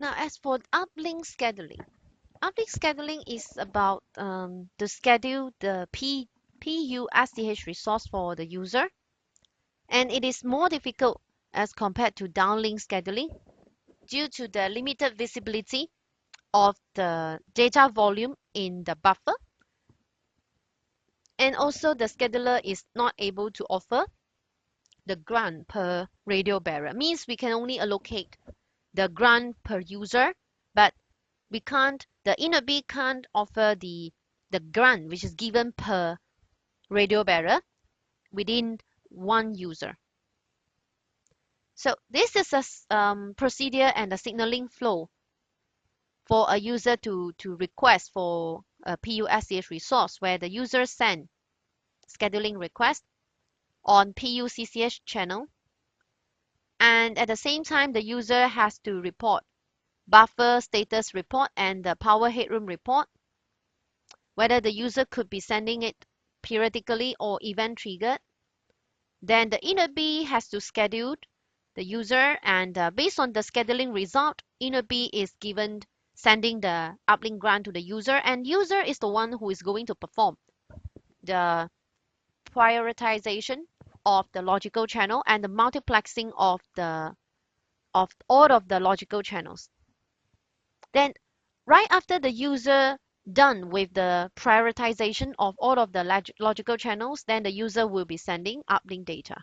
Now, as for uplink scheduling is about to schedule the PUSCH resource for the user, and it is more difficult as compared to downlink scheduling due to the limited visibility of the data volume in the buffer, and also the scheduler is not able to offer the grant per radio bearer. Means we can only allocate the grant per user, but the eNodeB can't offer the grant which is given per radio bearer within one user. So this is a procedure and a signaling flow for a user to request for a PUSCH resource, where the user send scheduling request on PUCCH channel, and at the same time the user has to report buffer status report and the power headroom report, whether the user could be sending it periodically or event triggered. Then the eNodeB has to schedule the user, and based on the scheduling result, eNodeB is given sending the uplink grant to the user, and user is the one who is going to perform the prioritization of the logical channel and the multiplexing of all of the logical channels. Then right after the user done with the prioritization of all of the logical channels, then the user will be sending uplink data.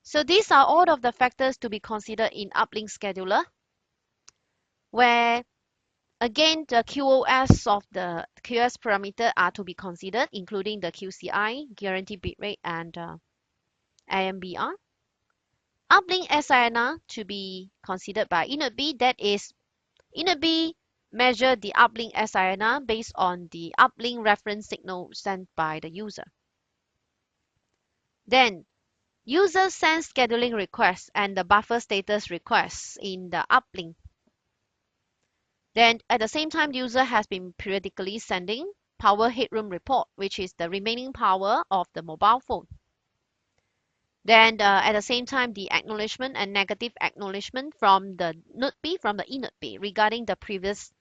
So these are all of the factors to be considered in uplink scheduler, where again the QoS of the QoS parameter are to be considered, including the QCI, guaranteed bitrate, and AMBR. Uplink SINR to be considered by eNodeB, that is, eNodeB measure the uplink SINR based on the uplink reference signal sent by the user. Then user sends scheduling requests and the buffer status requests in the uplink. Then at the same time, the user has been periodically sending power headroom report, which is the remaining power of the mobile phone. Then at the same time, the acknowledgement and negative acknowledgement from the eNodeB, from the eNodeB regarding the previous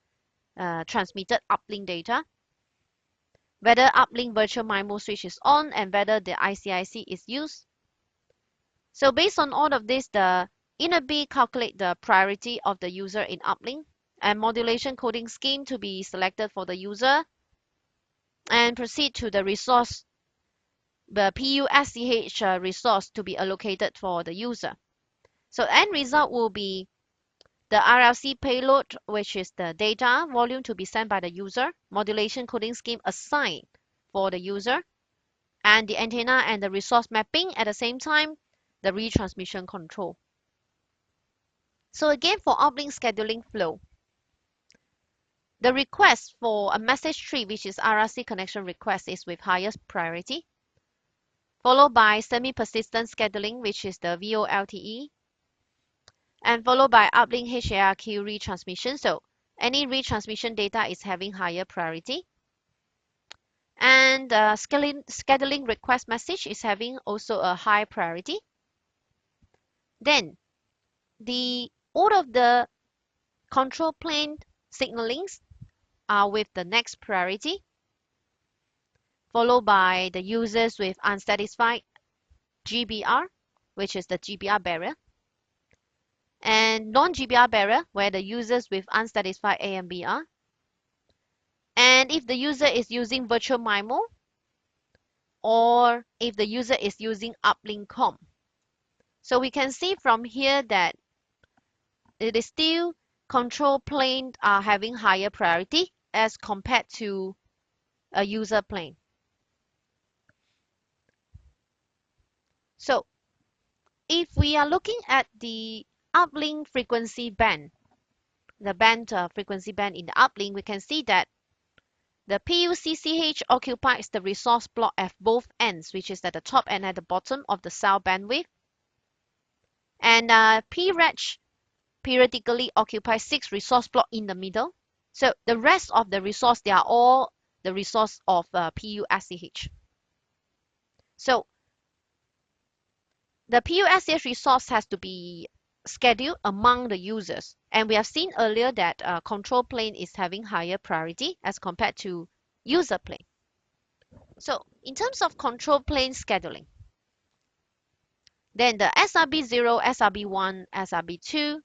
transmitted uplink data, whether uplink virtual MIMO switch is on and whether the ICIC is used. So based on all of this, the eNodeB calculate the priority of the user in uplink and modulation coding scheme to be selected for the user, and proceed to the resource, the PUSCH resource to be allocated for the user. So end result will be the RLC payload, which is the data volume to be sent by the user, modulation coding scheme assigned for the user, and the antenna and the resource mapping at the same time, the retransmission control. So again, for uplink scheduling flow, the request for a message tree, which is RRC connection request, is with highest priority, followed by semi-persistent scheduling, which is the VoLTE, and followed by uplink HARQ retransmission. So any retransmission data is having higher priority. And scheduling request message is having also a high priority. Then all of the control plane signalings are with the next priority, followed by the users with unsatisfied GBR, which is the GBR barrier, and non-GBR barrier, where the users with unsatisfied AMBR. And if the user is using virtual MIMO, or if the user is using uplink COM. So we can see from here that it is still control plane are having higher priority as compared to a user plane. So if we are looking at the uplink frequency band, the frequency band in the uplink, we can see that the PUCCH occupies the resource block at both ends, which is at the top and at the bottom of the cell bandwidth. And PREG periodically occupies 6 resource blocks in the middle. So the rest of the resource, they are all the resource of PUSCH. So the PUSCH resource has to be schedule among the users. And we have seen earlier that control plane is having higher priority as compared to user plane. So in terms of control plane scheduling, then the SRB0, SRB1, SRB2,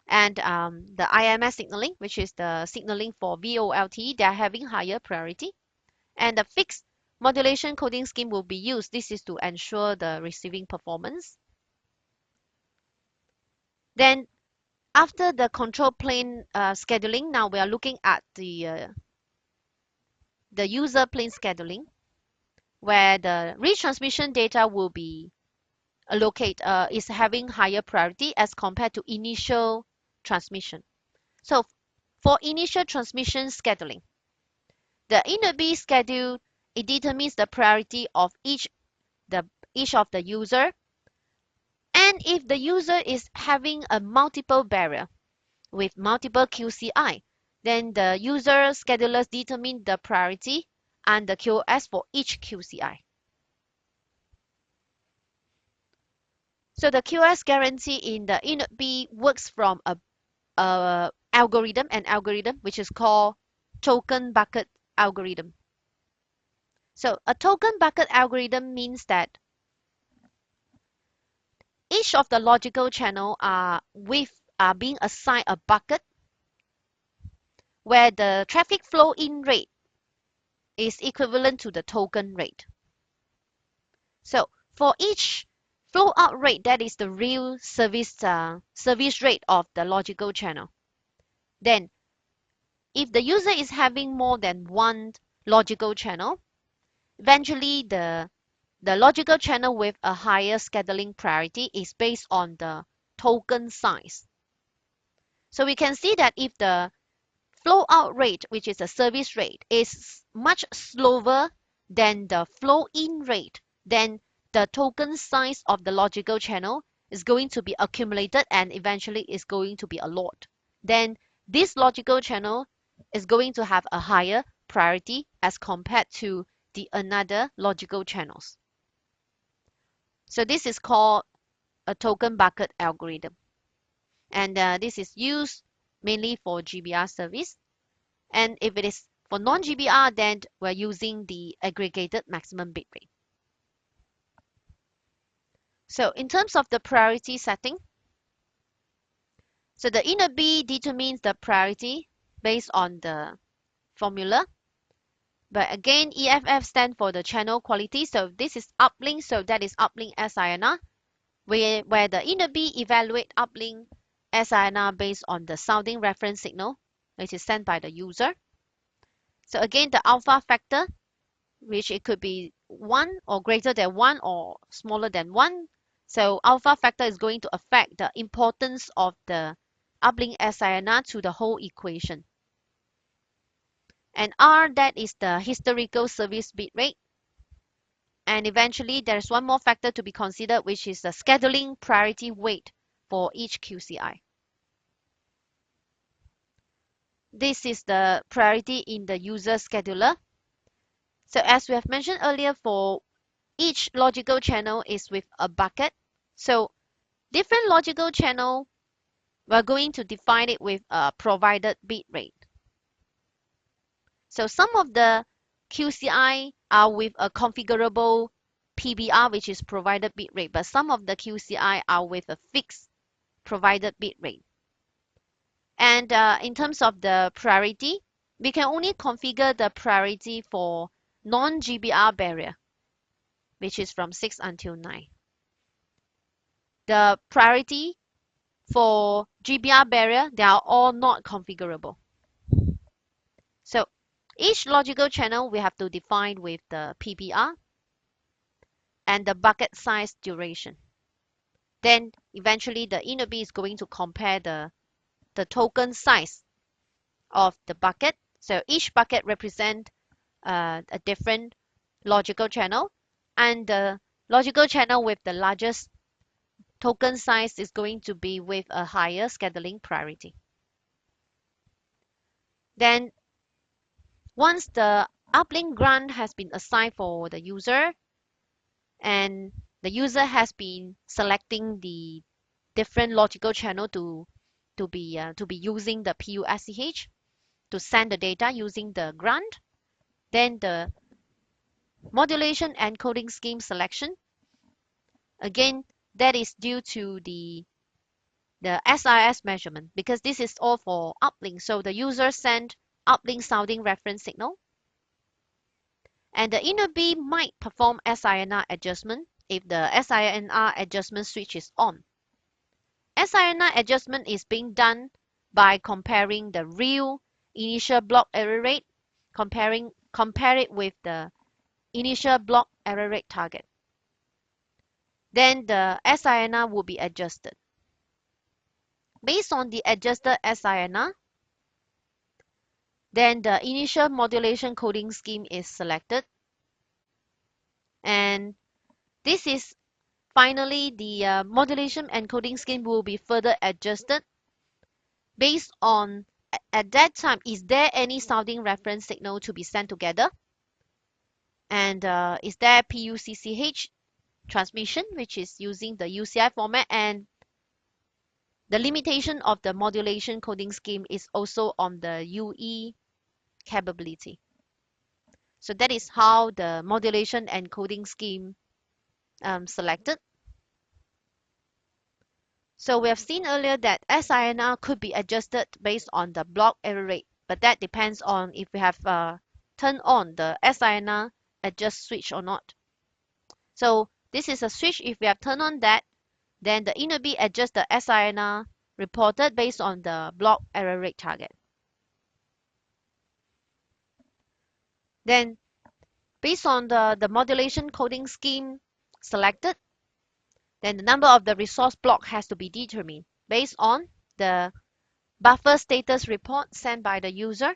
and the IMS signaling, which is the signaling for VoLTE, they are having higher priority. And the fixed modulation coding scheme will be used. This is to ensure the receiving performance. Then after the control plane scheduling, now we are looking at the user plane scheduling, where the retransmission data will be is having higher priority as compared to initial transmission. So for initial transmission scheduling, the INB schedule, it determines the priority of each of the user. And if the user is having a multiple barrier with multiple QCI, then the user schedulers determine the priority and the QoS for each QCI. So the QoS guarantee in the INB works from an algorithm which is called token bucket algorithm. So a token bucket algorithm means that each of the logical channel are being assigned a bucket where the traffic flow in rate is equivalent to the token rate. So for each flow out rate, that is the real service rate of the logical channel. Then if the user is having more than one logical channel, eventually the logical channel with a higher scheduling priority is based on the token size. So we can see that if the flow out rate, which is the service rate, is much slower than the flow in rate, then the token size of the logical channel is going to be accumulated and eventually is going to be a lot. Then this logical channel is going to have a higher priority as compared to the another logical channels. So this is called a token bucket algorithm. And this is used mainly for GBR service. And if it is for non-GBR, then we're using the aggregated maximum bit rate. So in terms of the priority setting, so the inner B determines the priority based on the formula. But again, EFF stands for the channel quality. So this is uplink, so that is uplink SINR, where the inner B evaluate uplink SINR based on the sounding reference signal, which is sent by the user. So again, the alpha factor, which it could be 1 or greater than 1 or smaller than 1. So alpha factor is going to affect the importance of the uplink SINR to the whole equation. And R, that is the historical service bit rate. And eventually, there's one more factor to be considered, which is the scheduling priority weight for each QCI. This is the priority in the user scheduler. So as we have mentioned earlier, for each logical channel is with a bucket. So different logical channel, we're going to define it with a provided bit rate. So some of the QCI are with a configurable PBR, which is provided bit rate, but some of the QCI are with a fixed provided bit rate. And in terms of the priority, we can only configure the priority for non-GBR barrier, which is from 6 until 9. The priority for GBR barrier, they are all not configurable. So each logical channel we have to define with the PBR and the bucket size duration. Then eventually the inner B is going to compare the token size of the bucket. So each bucket represents a different logical channel, and the logical channel with the largest token size is going to be with a higher scheduling priority. Then once the uplink grant has been assigned for the user and the user has been selecting the different logical channel to be using the PUSCH to send the data using the grunt. Then the modulation encoding scheme selection. Again, that is due to the SIS measurement, because this is all for uplink. So the user sent uplink sounding reference signal. And the inner B might perform SINR adjustment if the SINR adjustment switch is on. SINR adjustment is being done by comparing the real initial block error rate, compare it with the initial block error rate target. Then the SINR will be adjusted. Based on the adjusted SINR, then the initial modulation coding scheme is selected. And this is finally the modulation encoding scheme will be further adjusted based on at that time, is there any sounding reference signal to be sent together? And is there PUCCH transmission, which is using the UCI format, and the limitation of the modulation coding scheme is also on the UE capability. So that is how the modulation encoding scheme selected. So we have seen earlier that SINR could be adjusted based on the block error rate, but that depends on if we have turned on the SINR adjust switch or not. So this is a switch. If we have turned on that, then the inner B adjusts the SINR reported based on the block error rate target. Then based on the modulation coding scheme selected, then the number of the resource block has to be determined based on the buffer status report sent by the user,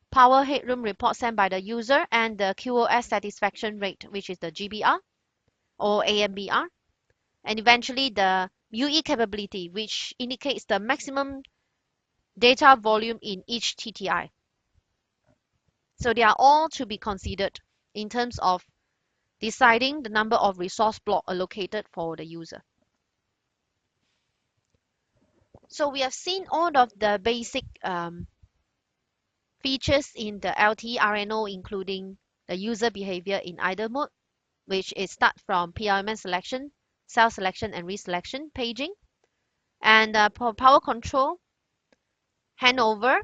power headroom report sent by the user, and the QoS satisfaction rate, which is the GBR or AMBR, and eventually the UE capability, which indicates the maximum data volume in each TTI. So they are all to be considered in terms of deciding the number of resource block allocated for the user. So we have seen all of the basic features in the LTE RNO, including the user behavior in either mode, which is start from PLMN selection, cell selection and reselection, paging, and for power control, handover,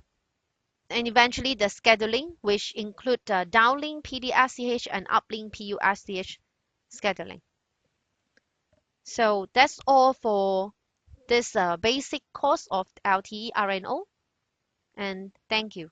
and eventually the scheduling, which include downlink PDRCH and uplink PURCH scheduling. So that's all for this basic course of LTE RNO, and thank you.